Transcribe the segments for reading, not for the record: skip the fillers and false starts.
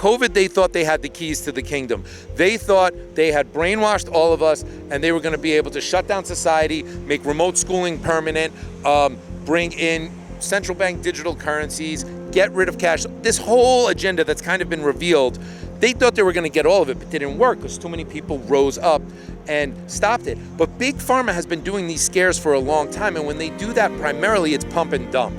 COVID, they thought they had the keys to the kingdom. They thought they had brainwashed all of us and they were going to be able to shut down society, make remote schooling permanent, bring in central bank digital currencies, get rid of cash. This whole agenda that's kind of been revealed, they thought they were going to get all of it, but it didn't work because too many people rose up and stopped it. But Big Pharma has been doing these scares for a long time, and when they do that, primarily it's pump and dump.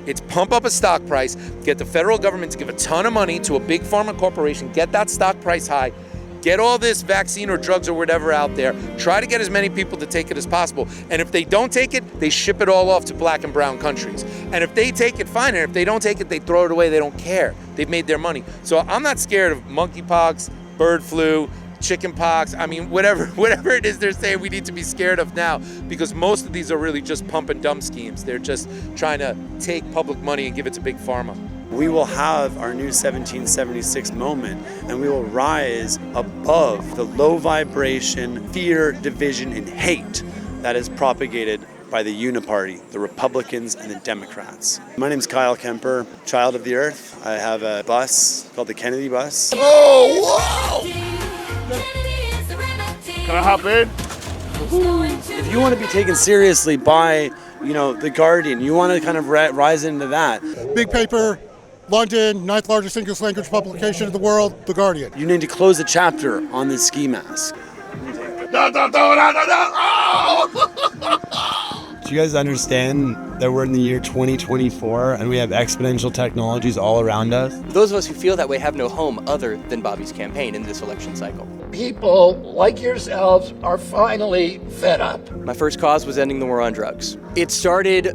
It's pump up a stock price, get the federal government to give a ton of money to a big pharma corporation, get that stock price high, get all this vaccine or drugs or whatever out there, try to get as many people to take it as possible. And if they don't take it, they ship it all off to black and brown countries. And if they take it, fine. And if they don't take it, they throw it away. They don't care. They've made their money. So I'm not scared of monkeypox, bird flu, chicken pox. I mean, whatever it is they're saying we need to be scared of now, because most of these are really just pump and dump schemes. They're just trying to take public money and give it to big pharma. We will have our new 1776 moment, and we will rise above the low vibration, fear, division, and hate that is propagated by the Uniparty, the Republicans, and the Democrats. My name is Kyle Kemper, child of the earth. I have a bus called the Kennedy Bus. Oh, wow! Can I hop in? If you want to be taken seriously by, The Guardian, you want to kind of rise into that. Big paper, London, 9th largest English language publication in the world, The Guardian. You need to close a chapter on this ski mask. Do you guys understand that we're in the year 2024 and we have exponential technologies all around us? Those of us who feel that way have no home other than Bobby's campaign in this election cycle. People like yourselves are finally fed up. My first cause was ending the war on drugs. It started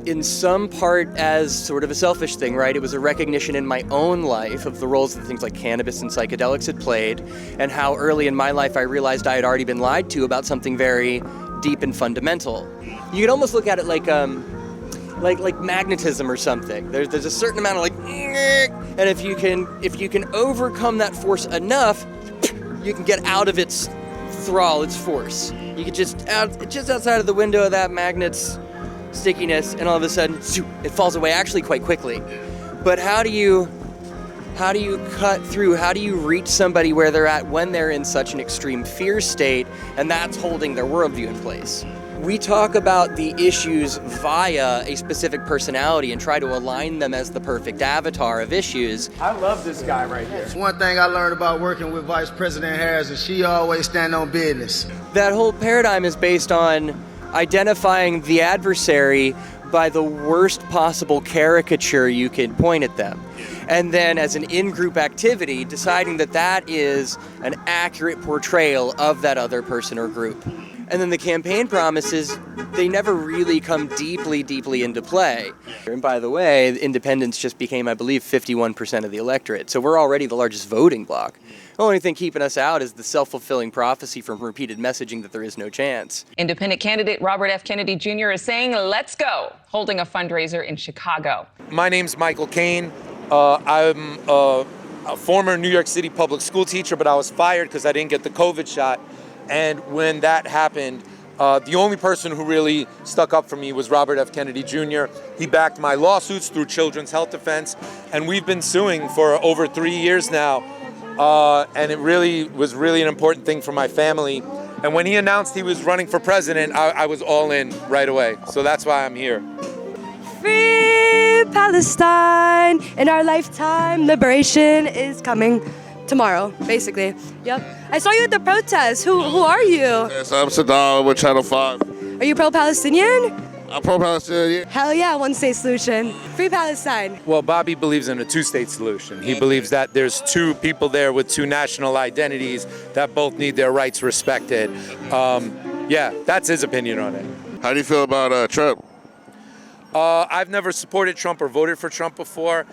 in some part as sort of a selfish thing, right? It was a recognition in my own life of the roles that things like cannabis and psychedelics had played, and how early in my life I realized I had already been lied to about something very deep and fundamental. You could almost look at it like magnetism or something. There's a certain amount of and if you can overcome that force enough, you can get out of its thrall, its force. You can just outside of the window of that magnet's stickiness, and all of a sudden, it falls away actually quite quickly. But how do you cut through? How do you reach somebody where they're at when they're in such an extreme fear state, and that's holding their worldview in place? We talk about the issues via a specific personality and try to align them as the perfect avatar of issues. I love this guy right here. It's one thing I learned about working with Vice President Harris, is she always stand on business. That whole paradigm is based on identifying the adversary by the worst possible caricature you can point at them. And then as an in-group activity, deciding that that is an accurate portrayal of that other person or group. And then the campaign promises, they never really come deeply, deeply into play. And by the way, independents just became, I believe, 51% of the electorate. So we're already the largest voting bloc. The only thing keeping us out is the self-fulfilling prophecy from repeated messaging that there is no chance. Independent candidate Robert F. Kennedy Jr. is saying, let's go, holding a fundraiser in Chicago. My name's Michael Caine. I'm a former New York City public school teacher, but I was fired because I didn't get the COVID shot. And when that happened, the only person who really stuck up for me was Robert F. Kennedy Jr. He backed my lawsuits through Children's Health Defense, and we've been suing for over 3 years now. And it really was an important thing for my family. And when he announced he was running for president, I was all in right away. So that's why I'm here. Free Palestine in our lifetime. Liberation is coming. Tomorrow, basically. Yep. I saw you at the protest. Who are you? Yes, I'm Saddam with Channel 5. Are you pro-Palestinian? I'm pro-Palestinian. Hell yeah, one-state solution. Free Palestine. Well, Bobby believes in a two-state solution. He believes that there's two people there with two national identities that both need their rights respected. Yeah, that's his opinion on it. How do you feel about Trump? I've never supported Trump or voted for Trump before.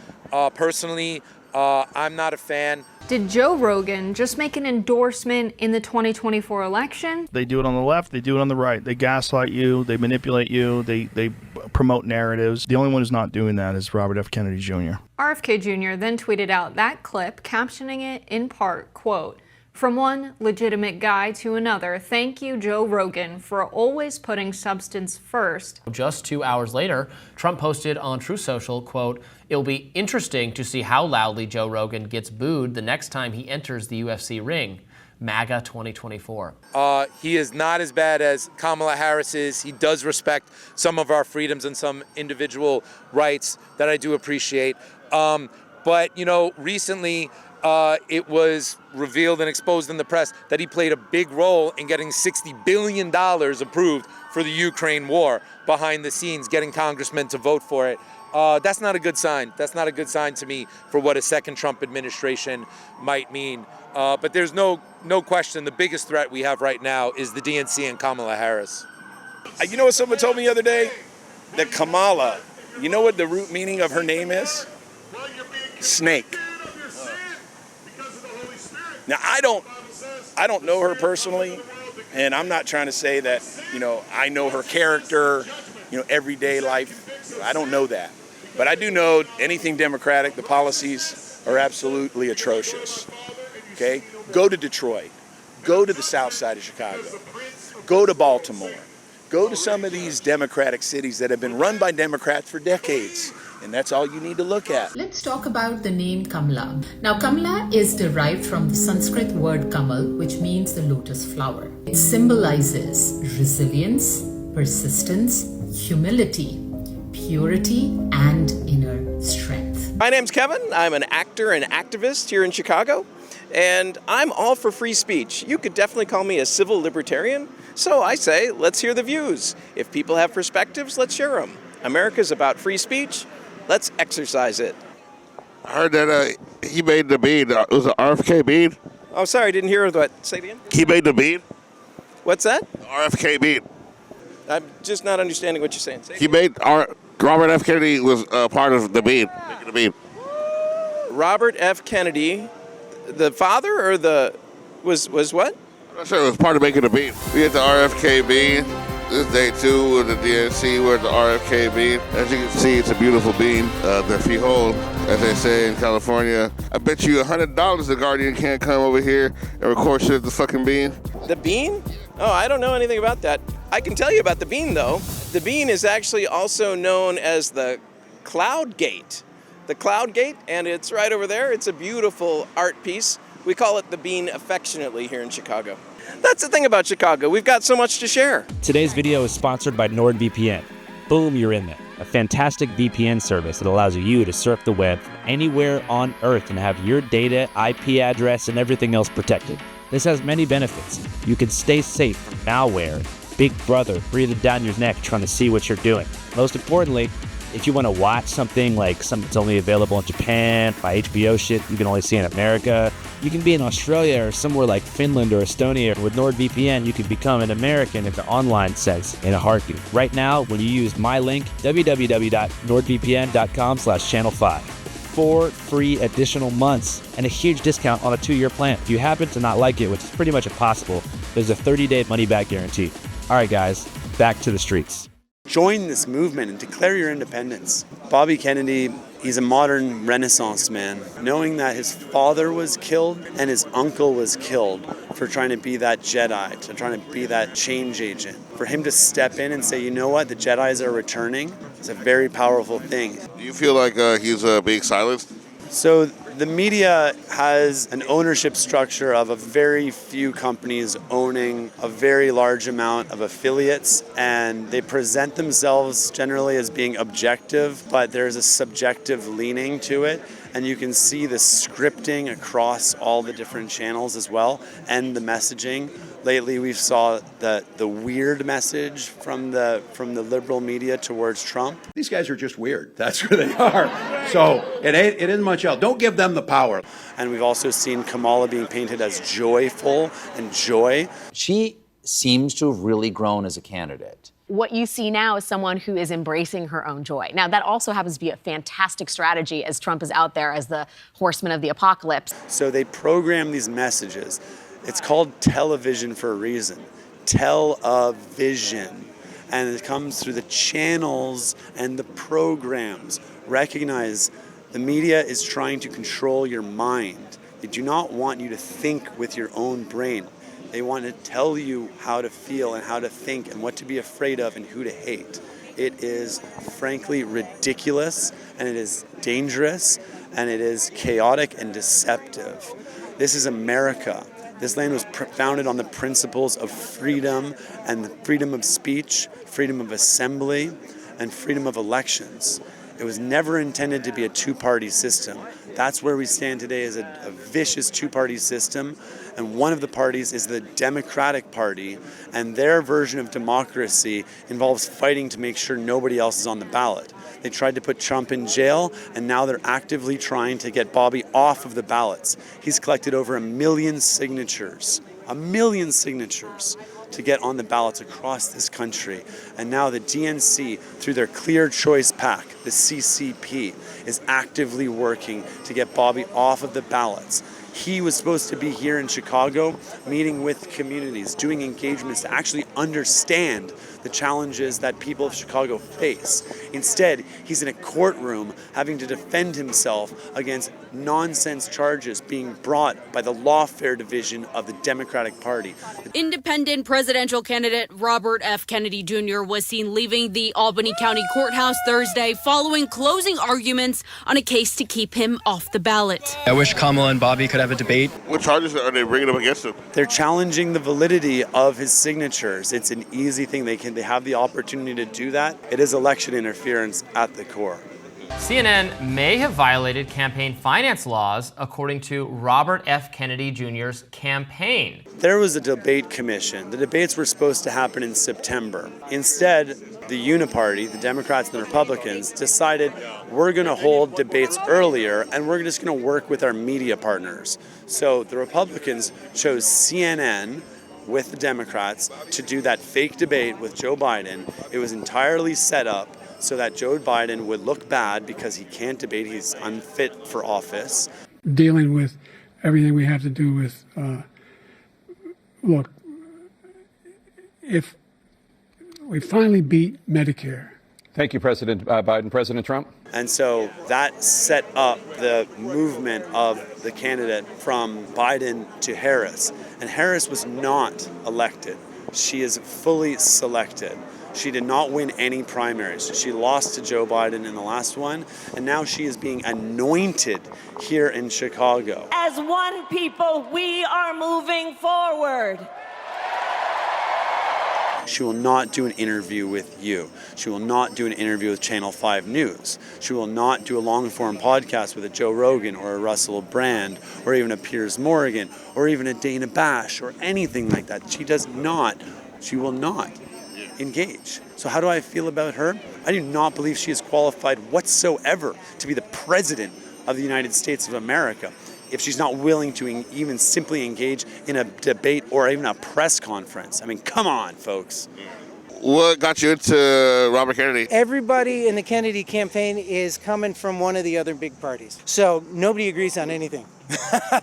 Personally, I'm not a fan. Did Joe Rogan just make an endorsement in the 2024 election? They do it on the left, they do it on the right. They gaslight you, they manipulate you, they promote narratives. The only one who's not doing that is Robert F. Kennedy Jr. RFK Jr. then tweeted out that clip, captioning it in part, quote, From one legitimate guy to another, thank you, Joe Rogan, for always putting substance first. Just 2 hours later, Trump posted on Truth Social, quote, "It'll be interesting to see how loudly Joe Rogan gets booed the next time he enters the UFC ring. MAGA 2024. He is not as bad as Kamala Harris is. He does respect some of our freedoms and some individual rights that I do appreciate. But, you know, recently it was revealed and exposed in the press that he played a big role in getting $60 billion approved for the Ukraine war behind the scenes, getting congressmen to vote for it. That's not a good sign. That's not a good sign to me for what a second Trump administration might mean. But there's no question the biggest threat we have right now is the DNC and Kamala Harris. You know what someone told me the other day? That Kamala, you know what the root meaning of her name is? Snake. Now, I don't know her personally, and I'm not trying to say that, you know, I know her character, you know, everyday life. I don't know that. But I do know anything Democratic, the policies are absolutely atrocious. Okay? Go to Detroit. Go to the south side of Chicago. Go to Baltimore. Go to some of these Democratic cities that have been run by Democrats for decades. And that's all you need to look at. Let's talk about the name Kamala. Now, Kamala is derived from the Sanskrit word Kamal, which means the lotus flower. It symbolizes resilience, persistence, humility, purity, and inner strength. My name's Kevin. I'm an actor and activist here in Chicago, and I'm all for free speech. You could definitely call me a civil libertarian. So I say, let's hear the views. If people have perspectives, let's share them. America's about free speech. Let's exercise it. I heard that he made the bead. It was an RFK bead. Oh, sorry, I didn't hear that. Say it again. He made the bead. What's that? The RFK bead. I'm just not understanding what you're saying. He made Robert F. Kennedy was part of the bead. Making the bead. Robert F. Kennedy, the father or the was what? I'm not sure it was part of making the bead. We had the RFK bead. This is day 2 of the DNC. We're at the RFK bean. As you can see, it's a beautiful bean. If you hold, as they say in California, I bet you $100 the Guardian can't come over here and record shit at the fucking bean. The bean? Oh, I don't know anything about that. I can tell you about the bean, though. The bean is actually also known as the Cloud Gate. The Cloud Gate, and it's right over there. It's a beautiful art piece. We call it the bean affectionately here in Chicago. That's the thing about Chicago. We've got so much to share. Today's video is sponsored by NordVPN. Boom, you're in there. A fantastic VPN service that allows you to surf the web from anywhere on Earth and have your data, IP address, and everything else protected. This has many benefits. You can stay safe from malware, Big Brother breathing down your neck trying to see what you're doing. Most importantly, if you want to watch something like something that's only available in Japan, by HBO shit you can only see in America, you can be in Australia or somewhere like Finland or Estonia. With NordVPN, you can become an American in the online sense in a heartbeat. Right now, when you use my link, www.nordvpn.com/channel5, 4 free additional months and a huge discount on a 2-year plan. If you happen to not like it, which is pretty much impossible, there's a 30-day money-back guarantee. All right, guys, back to the streets. Join this movement and declare your independence. Bobby Kennedy, he's a modern Renaissance man, knowing that his father was killed and his uncle was killed for trying to be that Jedi, to trying to be that change agent. For him to step in and say, you know what, the Jedis are returning, is a very powerful thing. Do you feel like he's being silenced? So the media has an ownership structure of a very few companies owning a very large amount of affiliates, and they present themselves generally as being objective, but there's a subjective leaning to it, and you can see the scripting across all the different channels as well, and the messaging. Lately, we saw the weird message from the liberal media towards Trump. These guys are just weird. That's who they are. So it isn't much else. Don't give them the power. And we've also seen Kamala being painted as joyful and joy. She seems to have really grown as a candidate. What you see now is someone who is embracing her own joy. Now, that also happens to be a fantastic strategy as Trump is out there as the horseman of the apocalypse. So they program these messages. It's called television for a reason. Tell-a-vision. And it comes through the channels and the programs. Recognize the media is trying to control your mind. They do not want you to think with your own brain. They want to tell you how to feel and how to think and what to be afraid of and who to hate. It is frankly ridiculous, and it is dangerous, and it is chaotic and deceptive. This is America. This land was founded on the principles of freedom and the freedom of speech, freedom of assembly, and freedom of elections. It was never intended to be a two-party system. That's where we stand today, is a vicious two-party system. And one of the parties is the Democratic Party, and their version of democracy involves fighting to make sure nobody else is on the ballot. They tried to put Trump in jail, and now they're actively trying to get Bobby off of the ballots. He's collected over 1 million signatures. 1 million signatures to get on the ballots across this country. And now the DNC, through their Clear Choice PAC, the CCP, is actively working to get Bobby off of the ballots. He was supposed to be here in Chicago, meeting with communities, doing engagements to actually understand the challenges that people of Chicago face. Instead, he's in a courtroom having to defend himself against nonsense charges being brought by the lawfare division of the Democratic Party. Independent presidential candidate Robert F. Kennedy Jr. was seen leaving the Albany County Courthouse Thursday following closing arguments on a case to keep him off the ballot. I wish Kamala and Bobby could have a debate. What charges are they bringing up against him? They're challenging the validity of his signatures. It's an easy thing. They have the opportunity to do that. It is election interference at the core. CNN may have violated campaign finance laws, according to Robert F. Kennedy Jr.'s campaign. There was a debate commission. The debates were supposed to happen in September. Instead, the Uniparty, the Democrats and the Republicans, decided we're going to hold debates earlier and we're just going to work with our media partners. So the Republicans chose CNN with the Democrats to do that fake debate with Joe Biden. It was entirely set up so that Joe Biden would look bad because he can't debate, he's unfit for office. Dealing with everything we have to do with, look, if we finally beat Medicare. Thank you, President Biden. President Trump? And so that set up the movement of the candidate from Biden to Harris. And Harris was not elected. She is fully selected. She did not win any primaries. She lost to Joe Biden in the last one, and now she is being anointed here in Chicago. As one people, we are moving forward. She will not do an interview with you. She will not do an interview with Channel 5 News. She will not do a long-form podcast with a Joe Rogan or a Russell Brand or even a Piers Morgan or even a Dana Bash or anything like that. She will not engage. So how do I feel about her? I do not believe she is qualified whatsoever to be the president of the United States of America if she's not willing to even simply engage in a debate or even a press conference. I mean, come on, folks. What got you into Robert Kennedy? Everybody in the Kennedy campaign is coming from one of the other big parties. So nobody agrees on anything.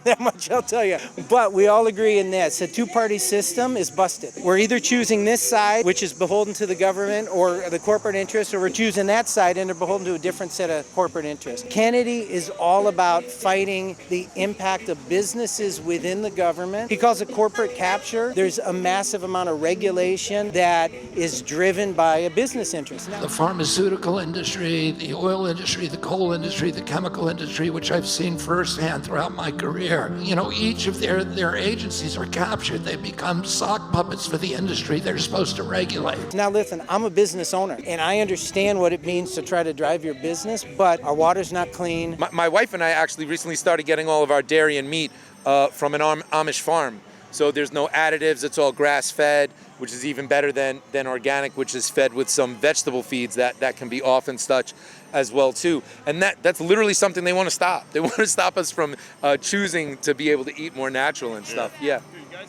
That much I'll tell you. But we all agree in this. A two-party system is busted. We're either choosing this side, which is beholden to the government or the corporate interests, or we're choosing that side and they're beholden to a different set of corporate interests. Kennedy is all about fighting the impact of businesses within the government. He calls it corporate capture. There's a massive amount of regulation that is driven by a business interest. The pharmaceutical industry, the oil industry, the coal industry, the chemical industry, which I've seen firsthand throughout my career. You know, each of their agencies are captured. They become sock puppets for the industry they're supposed to regulate. Now listen, I'm a business owner and I understand what it means to try to drive your business, but our water's not clean. My wife and I actually recently started getting all of our dairy and meat from an Amish farm. So there's no additives, it's all grass-fed, which is even better than organic, which is fed with some vegetable feeds that can be off and such as well too. And that's literally something they want to stop. They want to stop us from choosing to be able to eat more natural and stuff, yeah.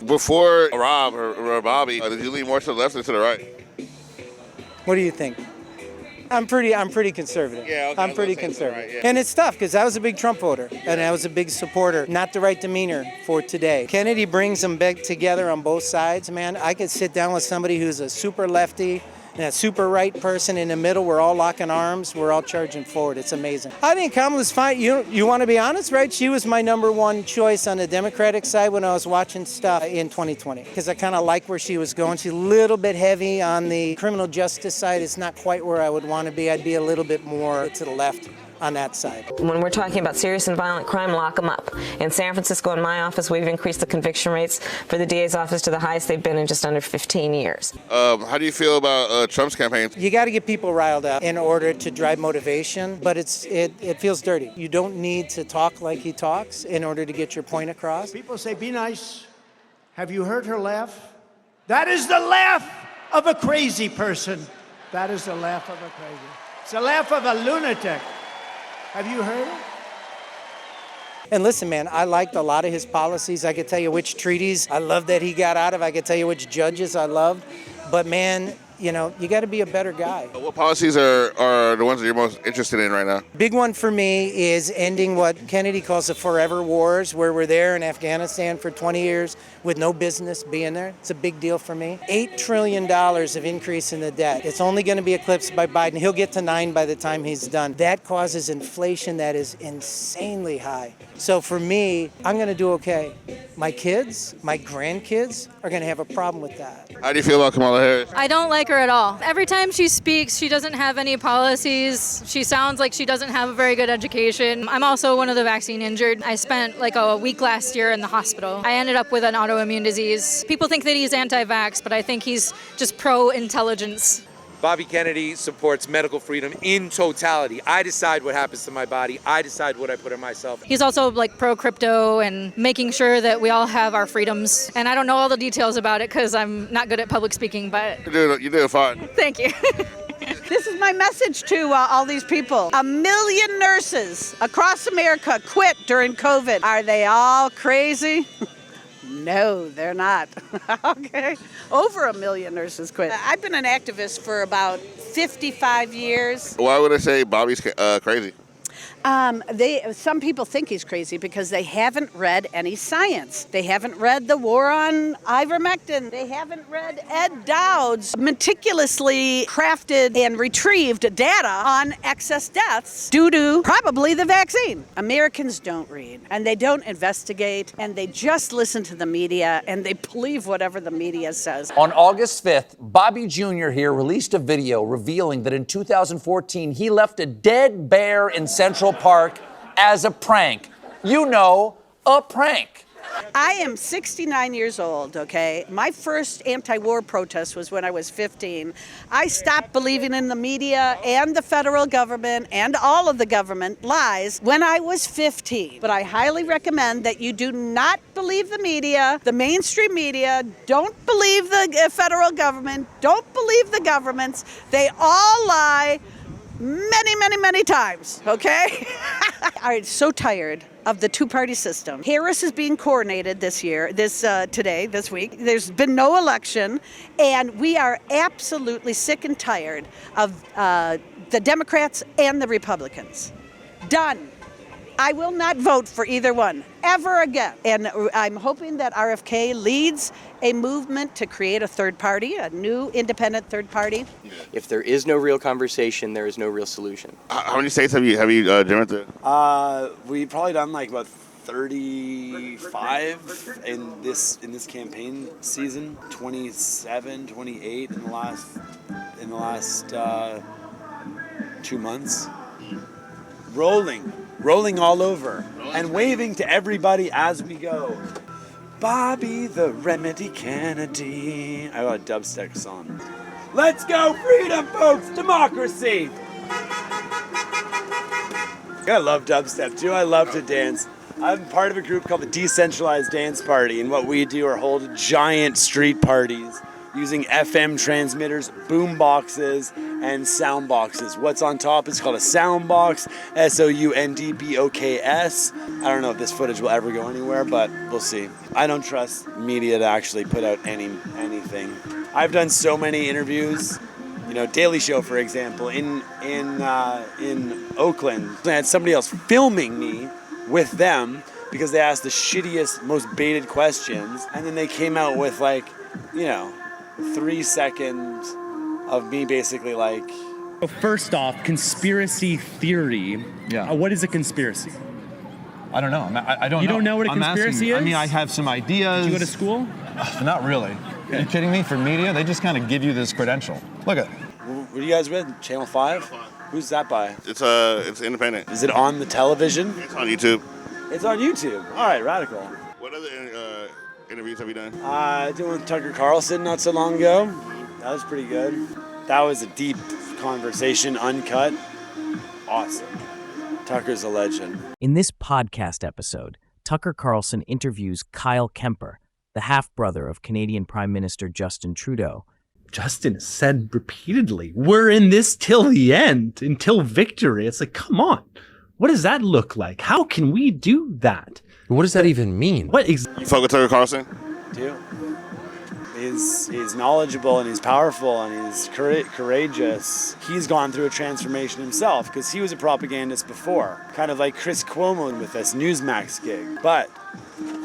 Before Rob or Bobby, did you lean more to the left or to the right? What do you think? I'm pretty conservative. Yeah, okay, I'm pretty conservative. Right, yeah. And it's tough because I was a big Trump voter and I was a big supporter. Not the right demeanor for today. Kennedy brings them back together on both sides, man. I could sit down with somebody who's a super lefty and that super right person in the middle, we're all locking arms, we're all charging forward. It's amazing. I think Kamala's fine. You want to be honest, right? She was my number one choice on the Democratic side when I was watching stuff in 2020, because I kind of like where she was going. She's a little bit heavy on the criminal justice side. It's not quite where I would want to be. I'd be a little bit more to the left on that side. When we're talking about serious and violent crime, lock them up. In San Francisco, in my office, we've increased the conviction rates for the DA's office to the highest they've been in just under 15 years. How do you feel about Trump's campaign? You got to get people riled up in order to drive motivation, but it feels dirty. You don't need to talk like he talks in order to get your point across. People say, be nice. Have you heard her laugh? That is the laugh of a crazy person. That is the laugh of a crazy. It's the laugh of a lunatic. Have you heard it? And listen, man, I liked a lot of his policies. I could tell you which treaties I love that he got out of. I could tell you which judges I loved. But man, you got to be a better guy. What policies are the ones that you're most interested in right now? Big one for me is ending what Kennedy calls the forever wars, where we're there in Afghanistan for 20 years with no business being there. It's a big deal for me. $8 trillion of increase in the debt. It's only going to be eclipsed by Biden. He'll get to 9 by the time he's done. That causes inflation that is insanely high. So for me, I'm going to do okay. My kids, my grandkids are going to have a problem with that. How do you feel about Kamala Harris? I don't like her at all. Every time she speaks, she doesn't have any policies. She sounds like she doesn't have a very good education. I'm also one of the vaccine injured. I spent like a week last year in the hospital. I ended up with an autoimmune disease. People think that he's anti-vax, but I think he's just pro-intelligence. Bobby Kennedy supports medical freedom in totality. I decide what happens to my body. I decide what I put in myself. He's also like pro-crypto and making sure that we all have our freedoms. And I don't know all the details about it because I'm not good at public speaking, but... You do fine. Thank you. This is my message to all these people. 1 million nurses across America quit during COVID. Are they all crazy? No, they're not. Okay. Over 1 million nurses quit. I've been an activist for about 55 years. Why would I say Bobby's crazy? Some people think he's crazy because they haven't read any science. They haven't read the war on ivermectin. They haven't read Ed Dowd's meticulously crafted and retrieved data on excess deaths due to probably the vaccine. Americans don't read, and they don't investigate, and they just listen to the media, and they believe whatever the media says. On August 5th, Bobby Jr. here released a video revealing that in 2014, he left a dead bear in Central Park as a prank. You know, a prank. I am 69 years old, okay? My first anti-war protest was when I was 15. I stopped believing in the media and the federal government and all of the government lies when I was 15. But I highly recommend that you do not believe the media, the mainstream media. Don't believe the federal government. Don't believe the governments. They all lie. Many, many, many times, okay? I'm so tired of the two-party system. Harris is being coronated this week. There's been no election, and we are absolutely sick and tired of the Democrats and the Republicans. Done. I will not vote for either one ever again. And I'm hoping that RFK leads a movement to create a third party, a new independent third party. If there is no real conversation, there is no real solution. How many states have you driven through? We've probably done like about 35 in this campaign season, 27, 28 in the last 2 months. Rolling all over and waving to everybody as we go. Bobby the Remedy Kennedy. I got a dubstep song. Let's go, freedom, folks, democracy. I love dubstep too. I love to dance. I'm part of a group called the Decentralized Dance Party, and what we do are hold giant street parties using FM transmitters, boom boxes, and sound boxes. What's on top is called a sound box, SOUNDBOKS. I don't know if this footage will ever go anywhere, but we'll see. I don't trust media to actually put out anything. I've done so many interviews, Daily Show, for example, in Oakland. I had somebody else filming me with them because they asked the shittiest, most baited questions, and then they came out with 3 seconds of me basically like. First off, conspiracy theory. Yeah. What is a conspiracy? I don't know. I don't know. You don't know what a I'm conspiracy asking, is? I mean, I have some ideas. Did you go to school? Not really. Are you kidding me? For media, they just kind of give you this credential. Look at. What are you guys with? Channel 5? Who's that by? It's independent. Is it on the television? It's on YouTube. It's on YouTube. All right, radical. What other interviews have you done? I did one with Tucker Carlson not so long ago. That was pretty good. That was a deep conversation, uncut. Awesome. Tucker's a legend. In this podcast episode, Tucker Carlson interviews Kyle Kemper, the half-brother of Canadian Prime Minister Justin Trudeau. Justin said repeatedly, we're in this till the end, until victory. It's like, come on. What does that look like? How can we do that? What does that even mean? You fuck with Tucker Carlson? Do. He's knowledgeable and he's powerful and he's courageous. He's gone through a transformation himself because he was a propagandist before, kind of like Chris Cuomo with this Newsmax gig. But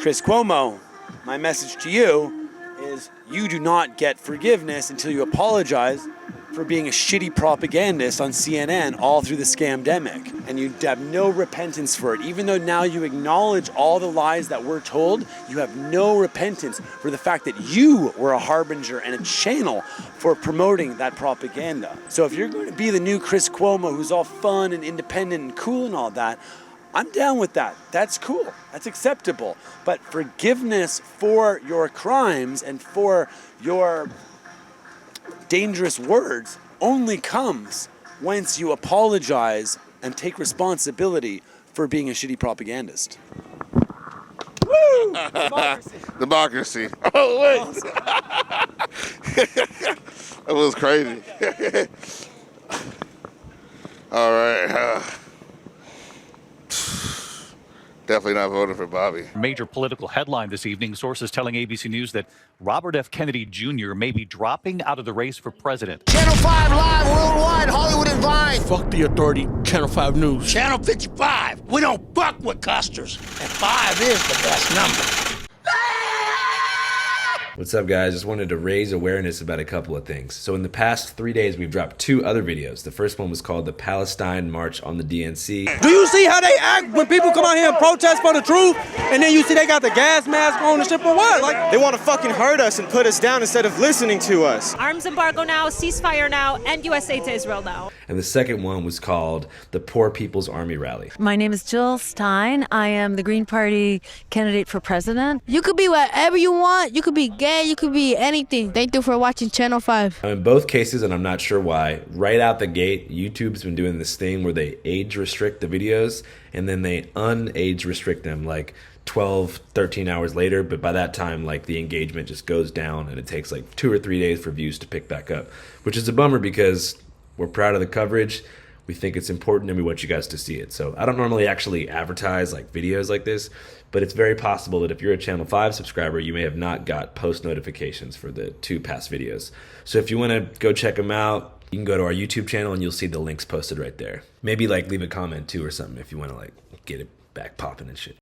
Chris Cuomo, my message to you is you do not get forgiveness until you apologize for being a shitty propagandist on CNN all through the scamdemic. And you have no repentance for it. Even though now you acknowledge all the lies that we're told, you have no repentance for the fact that you were a harbinger and a channel for promoting that propaganda. So if you're going to be the new Chris Cuomo who's all fun and independent and cool and all that, I'm down with that. That's cool. That's acceptable. But forgiveness for your crimes and for your dangerous words only comes once you apologize and take responsibility for being a shitty propagandist. Woo! Democracy. Oh, wait. That was crazy. All right. Definitely not voting for Bobby. Major political headline this evening. Sources telling ABC News that Robert F. Kennedy Jr. may be dropping out of the race for president. Channel 5 live worldwide, Hollywood and Vine. Fuck the authority, Channel 5 News. Channel 55. We don't fuck with custers. And 5 is the best number. What's up, guys? Just wanted to raise awareness about a couple of things. So in the past 3 days, we've dropped 2 other videos. The first one was called the Palestine March on the DNC. Do you see how they act when people come out here and protest for the truth? And then you see they got the gas mask on and shit for what? Like, they want to fucking hurt us and put us down instead of listening to us. Arms embargo now, ceasefire now, and USA to Israel now. And the second one was called the Poor People's Army Rally. My name is Jill Stein. I am the Green Party candidate for president. You could be whatever you want. You could be gay. You could be anything. Thank you for watching Channel 5. In both cases, and I'm not sure why, right out the gate, YouTube's been doing this thing where they age restrict the videos and then they un-age restrict them like 12, 13 hours later. But by that time, like the engagement just goes down and it takes like 2 or 3 days for views to pick back up, which is a bummer because we're proud of the coverage. We think it's important and we want you guys to see it. So I don't normally actually advertise like videos like this, but it's very possible that if you're a Channel 5 subscriber, you may have not got post notifications for the 2 past videos. So if you want to go check them out, you can go to our YouTube channel and you'll see the links posted right there. Maybe like leave a comment too or something if you want to like get it back popping and shit.